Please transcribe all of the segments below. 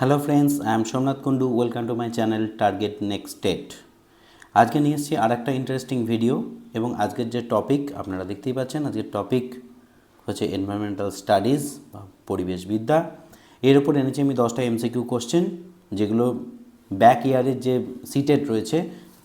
Hello friends, I am Somnath Kundu. Welcome to my channel target next state. আজকে নিয়ে এসেছি আর একটা ইন্টারেস্টিং ভিডিও এবং আজকের যে টপিক আপনারা দেখতেই পাচ্ছেন, আজকের টপিক হচ্ছে এনভায়রনমেন্টাল স্টাডিজ বা পরিবেশবিদ্যা। এর উপর এনেছি আমি 10টা এমসিকিউ কোশ্চেন, যেগুলো ব্যাক ইয়ারের যে সিটেট রয়েছে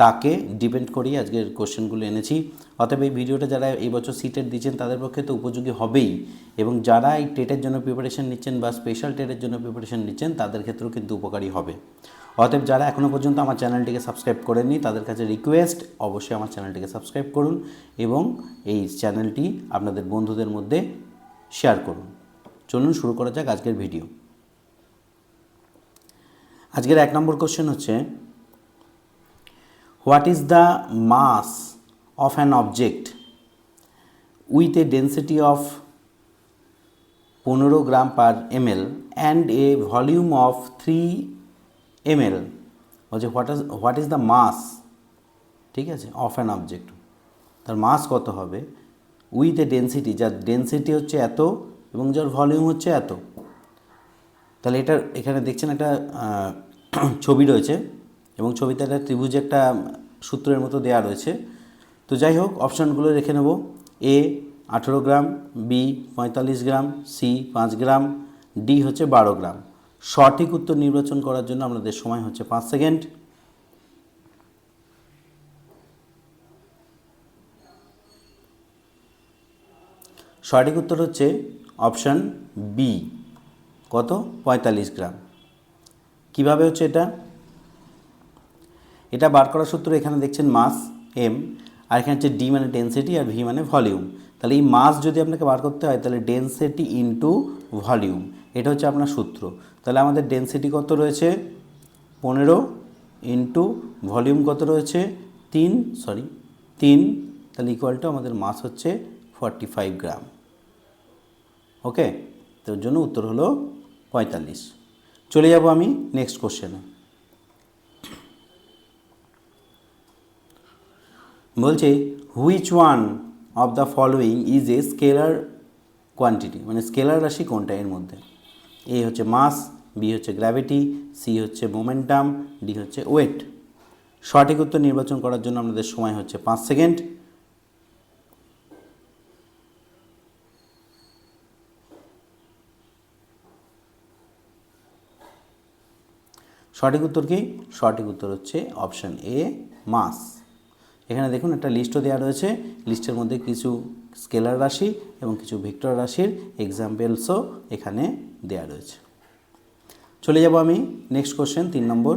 তাকে ডিপেন্ড করেই আজকের কোশ্চেনগুলো এনেছি। অতএব এই ভিডিওটা যারা এই বছর সিটেট দিচ্ছেন তাদের পক্ষে তো উপযোগী হবেই, এবং যারা এই টেটের জন্য প্রিপারেশন নিচ্ছেন বা স্পেশাল টেটের জন্য প্রিপারেশন নিচ্ছেন তাদের ক্ষেত্রেও কিন্তু উপকারী হবে। অতএব যারা এখনও পর্যন্ত আমার চ্যানেলটিকে সাবস্ক্রাইব করেননি তাদের কাছে রিকোয়েস্ট, অবশ্যই আমার চ্যানেলটিকে সাবস্ক্রাইব করুন এবং এই চ্যানেলটি আপনাদের বন্ধুদের মধ্যে শেয়ার করুন। চলুন শুরু করা যাক আজকের ভিডিও। আজকের 1 নম্বর কোশ্চেন হচ্ছে, what is the mass of an object with a density of 15 gram per ml and a volume of 3 ml? বলছে হোয়াট ইজ দ্য মাস, ঠিক আছে, অফ অ্যান অবজেক্ট, তার মাস কত হবে উইথ এ ডেন্সিটি, যার density হচ্ছে এত এবং যার ভলিউম হচ্ছে এত। তাহলে এটার এখানে দেখছেন একটা ছবি রয়েছে এবং ছবিতে একটা ত্রিভুজে একটা সূত্রের মতো দেওয়া রয়েছে। তো যাই হোক, অপশানগুলো রেখে নেব। এ 18 গ্রাম, বি 45 গ্রাম, সি 5 গ্রাম, ডি হচ্ছে 12 গ্রাম। সঠিক উত্তর নির্বাচন করার জন্য আপনাদের সময় হচ্ছে 5 সেকেন্ড। সঠিক উত্তর হচ্ছে অপশান বি, কত, 45 গ্রাম। কিভাবে হচ্ছে এটা বার করার সূত্র এখানে দেখছেন মাস এম, আর এখানে হচ্ছে ডি মানে ডেন্সিটি আর ভি মানে ভলিউম। তাহলে এই মাস যদি আপনাকে বার করতে হয় তাহলে ডেন্সিটি ইনটু ভলিউম, এটা হচ্ছে আপনার সূত্র। তাহলে আমাদের ডেন্সিটি কত রয়েছে 15 ইনটু ভলিউম কত রয়েছে 3, তাহলে ইকুয়াল টু আমাদের মাস হচ্ছে 45 গ্রাম। ওকে, তোর জন্য উত্তর হলো 45। চলে যাব আমি নেক্সট কোশ্চেনে। বলছে which one of the following is a scalar quantity, মানে স্কেলার রাশি কোনটা এর মধ্যে? এ হচ্ছে মাস, বি হচ্ছে গ্র্যাভিটি, সি হচ্ছে মোমেন্টাম, ডি হচ্ছে ওয়েট। সঠিক উত্তর নির্বাচন করার জন্য আমাদের সময় হচ্ছে 5 সেকেন্ড। সঠিক উত্তর কি? সঠিক উত্তর হচ্ছে অপশান এ, মাস। এখানে দেখুন একটা লিস্টও দেওয়া রয়েছে, লিস্টের মধ্যে কিছু স্কেলার রাশি এবং কিছু ভেক্টর রাশির এক্সাম্পলসও এখানে দেওয়া রয়েছে। চলে যাব আমি নেক্সট কোশ্চেন 3 নম্বর।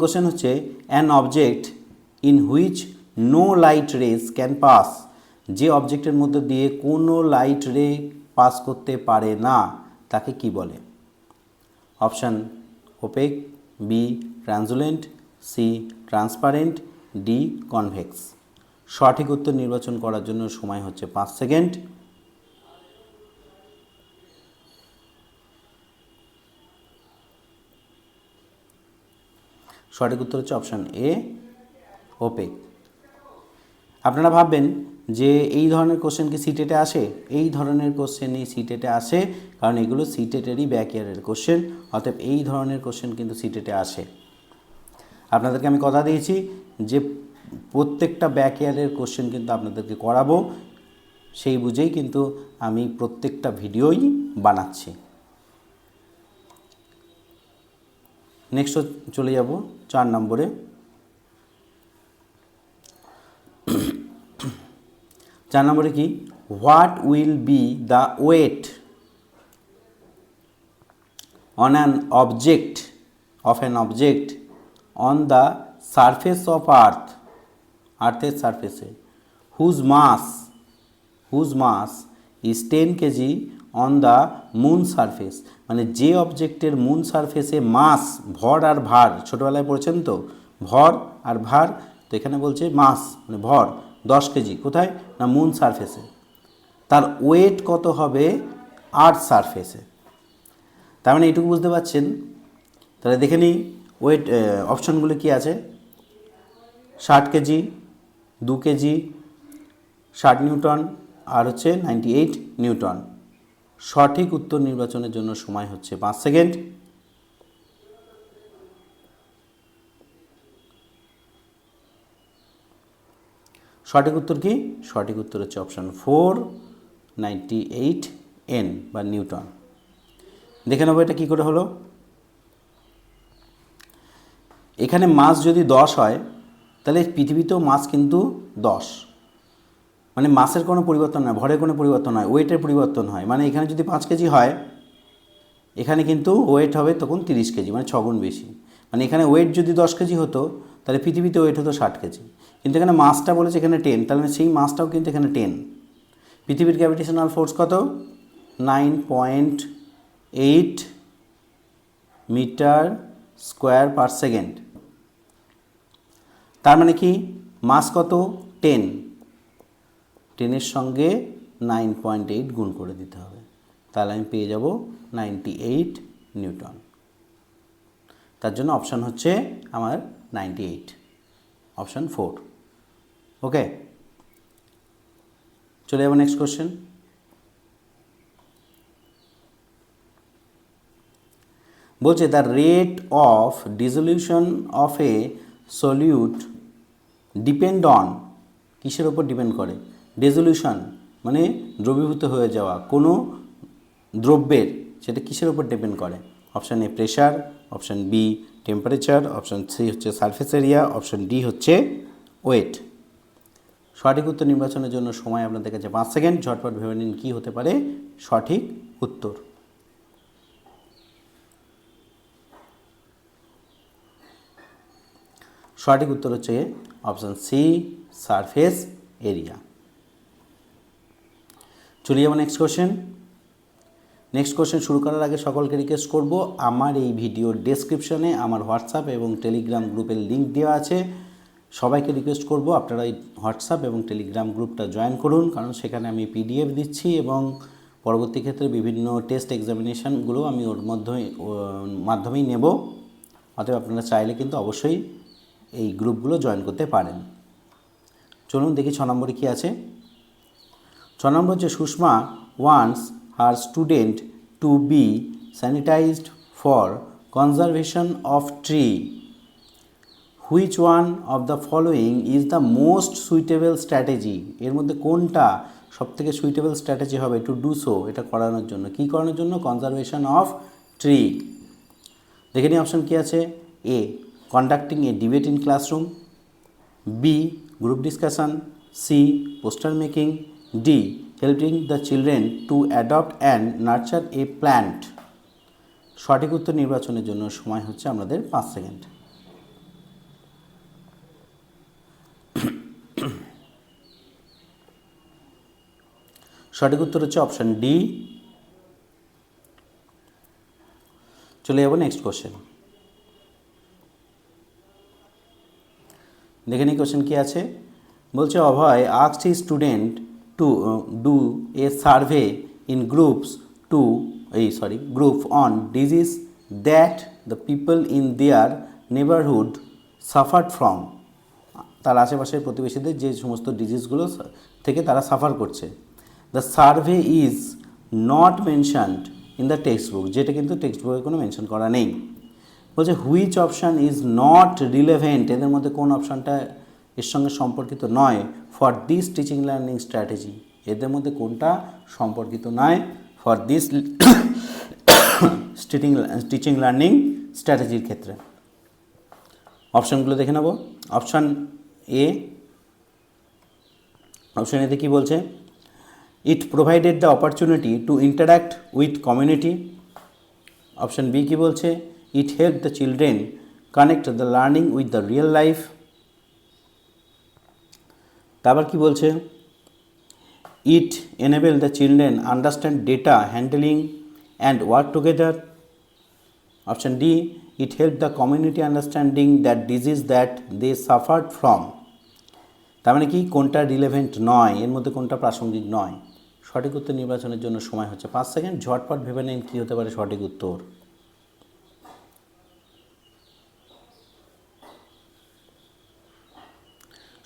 কোশ্চেন হচ্ছে, an object in which no light rays can pass, যে অবজেক্টের মধ্যে দিয়ে কোনো লাইট রে পাস করতে পারে না তাকে কি বলে? Option opaque, B translucent, C transparent, D convex. সঠিক উত্তর নির্বাচন করার জন্য সময় হচ্ছে 5 সেকেন্ড। সঠিক উত্তর হচ্ছে অপশান এ, ওপেক। আপনারা ভাববেন যে এই ধরনের কোশ্চেন কি সিটেটে আসে? এই ধরনের কোশ্চেনই সিটেটে আসে, কারণ এগুলো সিটেটেরই ব্যাক ইয়ারের কোশ্চেন। অতএব এই ধরনের কোশ্চেন কিন্তু সিটেটে আসে। আপনাদেরকে আমি কথা দিয়েছি যে প্রত্যেকটা ব্যাক ইয়ারের কোশ্চেন কিন্তু আপনাদেরকে করাবো, সেই বুঝেই কিন্তু আমি প্রত্যেকটা ভিডিওই বানাচ্ছি। নেক্সট চলে যাব 4 নম্বরে। 4 নম্বরে কি, what will be the weight on an object on the surface of earth, আর্থের সারফেসে, whose mass is 10 kg on the moon surface, মানে যে অবজেক্টের মুন সারফেসে মাস, ভর আর ভার, ছোটোবেলায় পড়েছেন তো ভর আর ভার, তো এখানে বলছে মাস মানে ভর 10 কেজি, কোথায় না মুন সারফেসে, তার ওয়েট কত হবে আর্থ সারফেসে। তার মানে এইটুকু বুঝতে পারছেন। তাহলে দেখে নিই ওয়েট অপশানগুলো কী আছে। 60 কেজি, 2 কেজি, 60 নিউটন, আর হচ্ছে 98 নিউটন। সঠিক উত্তর নির্বাচনের জন্য সময় হচ্ছে 5 সেকেন্ড। সঠিক উত্তর কি? সঠিক উত্তর হচ্ছে অপশান 4, 98 N বা নিউটন। দেখে নেবো এটা কী করে হলো। এখানে মাস যদি 10 হয় তাহলে পৃথিবীতেও মাস কিন্তু 10, মানে মাসের কোনো পরিবর্তন নয়, ভরের কোনো পরিবর্তন হয়, ওয়েটের পরিবর্তন হয়। মানে এখানে যদি 5 কেজি হয়, এখানে কিন্তু ওয়েট হবে তখন 30 কেজি, মানে 6 গুণ বেশি। মানে এখানে ওয়েট যদি 10 কেজি হতো তাহলে পৃথিবীতে ওয়েট হতো 60 কেজি। কিন্তু এখানে মাসটা বলেছে এখানে 10, তাহলে সেই মাসটাও কিন্তু এখানে 10। পৃথিবীর গ্র্যাভিটেশনাল ফোর্স কত? 9.8 মিটার স্কোয়ার পার সেকেন্ড। তার মানে কি মাস কত? 10, 10-এর সঙ্গে 9.8 গুণ করে দিতে হবে, তাহলে আমি পেয়ে যাব 98 নিউটন। তার জন্য অপশান হচ্ছে আমার 98, অপশান 4। ওকে, চলে যাবো নেক্সট কোশ্চেন। বলছে the rate of dissolution of A solute depend on, কিসের ওপর ডিপেন্ড করে? ডিসলিউশন মানে দ্রবীভূত হয়ে যাওয়া কোনো দ্রব্যের, সেটা কিসের ওপর ডিপেন্ড করে? Option A pressure, option B temperature, option C হচ্ছে সারফেস এরিয়া, অপশান ডি হচ্ছে ওয়েট। সঠিক উত্তর নির্বাচনের জন্য সময় আপনাদের কাছে 5 সেকেন্ড। ঝটপট ভেবে নিন কী হতে পারে সঠিক উত্তর। সঠিক উত্তর হচ্ছে অপশান সি, সারফেস এরিয়া। চলে যাবো নেক্সট কোশ্চেন। নেক্সট কোশ্চেন শুরু করার আগে সকলকে রিকোয়েস্ট করব, আমার এই ভিডিওর ডেসক্রিপশনে আমার হোয়াটসঅ্যাপ এবং টেলিগ্রাম গ্রুপের লিঙ্ক দেওয়া আছে। সবাইকে রিকোয়েস্ট করব আপনারা এই হোয়াটসঅ্যাপ এবং টেলিগ্রাম গ্রুপটা জয়েন করুন, কারণ সেখানে আমি পিডিএফ দিচ্ছি এবং পরবর্তী ক্ষেত্রে বিভিন্ন টেস্ট এক্সামিনেশানগুলো আমি ওর মাধ্যমেই নেব। অতএব আপনারা চাইলে কিন্তু অবশ্যই এই গ্রুপগুলো জয়েন করতে পারেন। চলুন দেখি 6 নম্বরে কী আছে। 6 নম্বর হচ্ছে Sushma wants her student to be sanitized for conservation of tree. Which one of the following is the most suitable strategy? এর মধ্যে কোনটা সবথেকে সুইটেবল স্ট্র্যাটেজি হবে টু ডু সো, এটা করানোর জন্য? কী করানোর জন্য? Conservation of tree. দেখে নিই অপশান কী আছে। A conducting a debate in classroom, B group discussion, C poster making, D helping the children to adopt and nurture A plant. সঠিক উত্তর নির্বাচনের জন্য সময় হচ্ছে আমাদের 5 সেকেন্ড। সঠিক উত্তর হচ্ছে অপশান ডি। চলে যাব নেক্সট কোশ্চেন। দেখে নিই কোশ্চেন কী আছে। বলছে Abhay asked his student to do a survey in group on disease that the people in their neighbourhood suffered from. তার আশেপাশের প্রতিবেশীদের যে সমস্ত ডিজিজগুলো থেকে তারা সাফার করছে। The survey is not mentioned in the text book, যেটা কিন্তু টেক্সট বুকে কোনো মেনশন করা নেই। বলছে which option is not relevant, এদের মধ্যে কোন অপশানটা এর সঙ্গে সম্পর্কিত নয় for this teaching learning strategy? এদের মধ্যে কোনটা সম্পর্কিত নয় ফর দিস টিচিং লার্নিং স্ট্র্যাটেজির ক্ষেত্রে? অপশানগুলো দেখে নেব। অপশান এ, অপশান এতে কী বলছে? It provided the opportunity to interact with community. Option B কী বলছে? It help the children connect the learning with the real life. তারপর কী বলছে? It enable the children understand data handling and work together. Option D, it help the community understanding that disease that they suffered from. তার মানে কি কোনটা relevant নয়, এর মধ্যে কোনটা প্রাসঙ্গিক নয়? সঠিক উত্তর নির্বাচনের জন্য সময় হচ্ছে 5 সেকেন্ড। ঝটপট ভেবে নিন কী হতে পারে সঠিক উত্তর।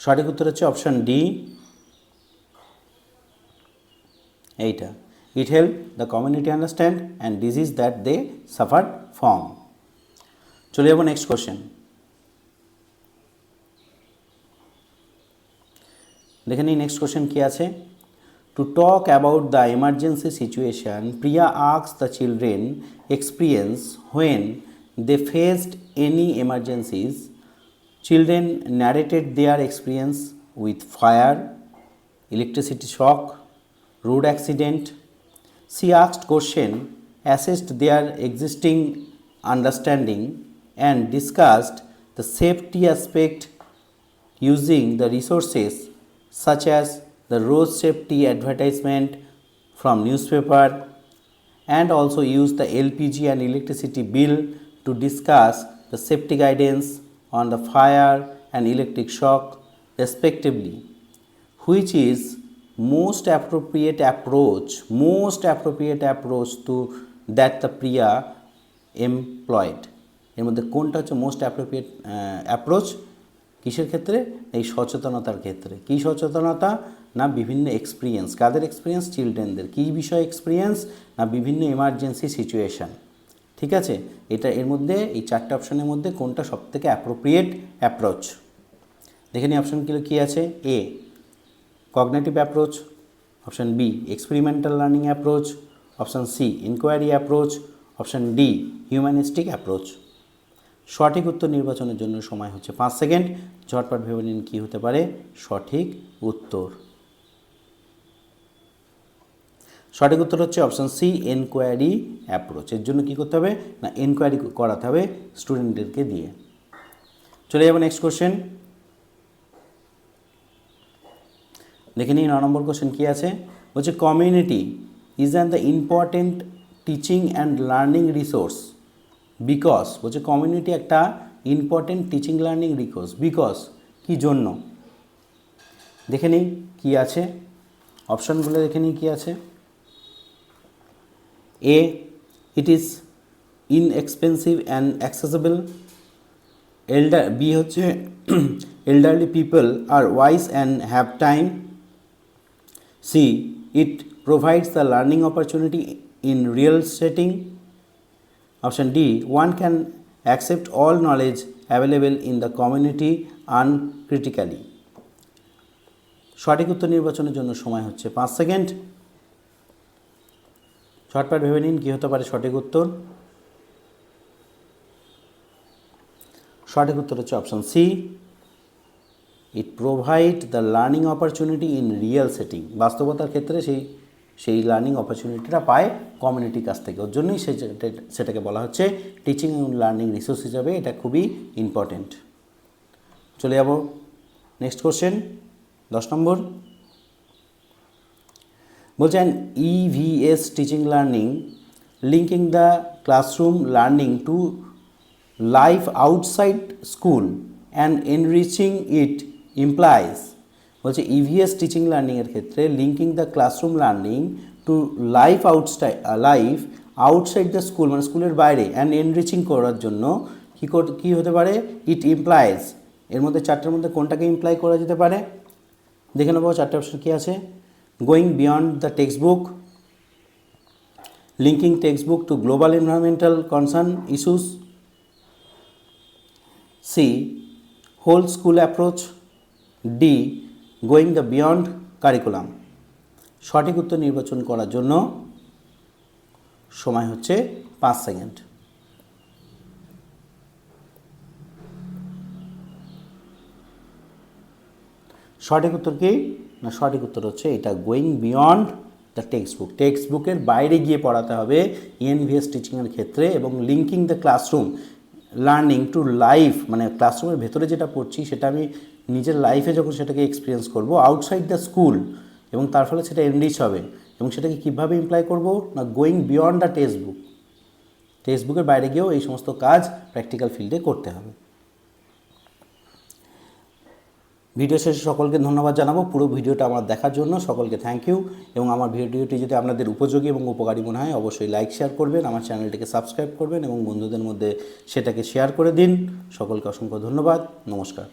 সঠিক উত্তর হচ্ছে অপশান ডি, এইটা, it help the community understand and disease that they suffer from. চলে যাবো নেক্সট কোশ্চেন। দেখে নিই নেক্সট কোশ্চেন কী আছে। To talk about the emergency situation, Priya asked the children experience when they faced any emergencies. Children narrated their experience with fire, electricity shock, road accident. She asked question, assessed their existing understanding and discussed the safety aspect using the resources such as the road safety advertisement from newspaper, and also used the LPG and electricity bill to discuss the safety guidance on the fire and electric shock respectively. Which is most appropriate approach to that the Priya employed? এর মধ্যে কোনটা হচ্ছে most appropriate approach? কিসের ক্ষেত্রে? এই সচেতনতার ক্ষেত্রে। কী সচেতনতা? না বিভিন্ন এক্সপিরিয়েন্স। কাদের এক্সপিরিয়েন্স? চিলড্রেনদের। কী বিষয় এক্সপিরিয়েন্স? না বিভিন্ন এমার্জেন্সি সিচুয়েশান। ঠিক আছে, এটা এর মধ্যে এই চারটে অপশানের মধ্যে কোনটা সবথেকে অ্যাপ্রোপ্রিয়েট অ্যাপ্রোচ? দেখে নিই অপশানগুলো কী আছে। A cognitive approach, option B experimental learning approach, option C inquiry approach, option D humanistic approach. সঠিক উত্তর নির্বাচনের জন্য সময় হচ্ছে 5 সেকেন্ড। ঝটপট ভেবে নিন কী হতে পারে সঠিক উত্তর। সঠিক উত্তর হচ্ছে অপশান সি এনকোয়ারি অ্যাপ্রোচ। এর জন্য কী করতে হবে? না এনকোয়ারি করাতে হবে স্টুডেন্টদেরকে দিয়ে। চলে যাবো নেক্সট কোশ্চেন। দেখে নিই 9 নম্বর কোশ্চেন কী আছে। বলছে community is an the important teaching and learning resource because. বলছে কমিউনিটি একটা important teaching learning resource because কী জন্য? দেখে নিই কী আছে অপশানগুলো, দেখে নিই কী আছে। A it is inexpensive and accessible. B হচ্ছে elderly people are wise and have time. C it provides the learning opportunity in real setting. Option D, one can accept all knowledge available in the community uncritically. সঠিক উত্তর নির্বাচনের জন্য সময় হচ্ছে 5 second. ঝটপট ভেবে নিন কী হতে পারে সঠিক উত্তর। সঠিক উত্তর হচ্ছে option C it provide the learning opportunity in real setting. বাস্তবতার ক্ষেত্রে সেই লার্নিং অপরচুনিটিটা পায় কমিউনিটির কাছ থেকে। ওর জন্যই সেটাকে বলা হচ্ছে টিচিং অ্যান্ড লার্নিং রিসোর্স হিসাবে এটা খুবই ইম্পর্টেন্ট। চলে যাব নেক্সট কোশ্চেন 10 নম্বর। বলছেন EVS teaching learning linking the classroom learning to life outside school and enriching it implies. বলছে ইভিএস টিচিং লার্নিংয়ের ক্ষেত্রে linking the classroom learning to life outside the school মানে স্কুলের বাইরে অ্যান্ড এনরিচিং করার জন্য কী হতে পারে? ইট ইমপ্লাইজ। এর মধ্যে চারটের মধ্যে কোনটাকে ইমপ্লাই করা যেতে পারে? দেখে নেবো চারটে অপশন কী আছে। Going beyond the textbook, linking textbook to global environmental concern issues. C whole school approach. D going the beyond curriculum. সঠিক উত্তর নির্বাচন করার জন্য সময় হচ্ছে 5 সেকেন্ড। সঠিক উত্তর কি? না সঠিক উত্তর হচ্ছে এটা going beyond the text book. Text বুকের বাইরে গিয়ে পড়াতে হবে ইএনভিএস টিচিংয়ের ক্ষেত্রে। এবং linking the classroom learning to life মানে ক্লাসরুমের ভেতরে যেটা পড়ছি সেটা আমি নিজের লাইফে যখন সেটাকে এক্সপিরিয়েন্স করব আউটসাইড দ্য স্কুল এবং তার ফলে সেটা এনরিচ হবে। এবং সেটাকে কীভাবে ইমপ্লাই করব? না going beyond the text book. Text বুকের বাইরে গিয়েও এই সমস্ত কাজ প্র্যাকটিক্যাল ফিল্ডে করতে হবে। ভিডিও শেষে সকলকে ধন্যবাদ জানাবো পুরো ভিডিওটা আমার দেখার জন্য। সকলকে থ্যাংক ইউ। এবং আমার ভিডিওটি যদি আপনাদের উপযোগী এবং উপকারী মনে হয় অবশ্যই লাইক শেয়ার করবেন, আমার চ্যানেলটিকে সাবস্ক্রাইব করবেন এবং বন্ধুদের মধ্যে সেটাকে শেয়ার করে দিন। সকলকে অসংখ্য ধন্যবাদ। নমস্কার।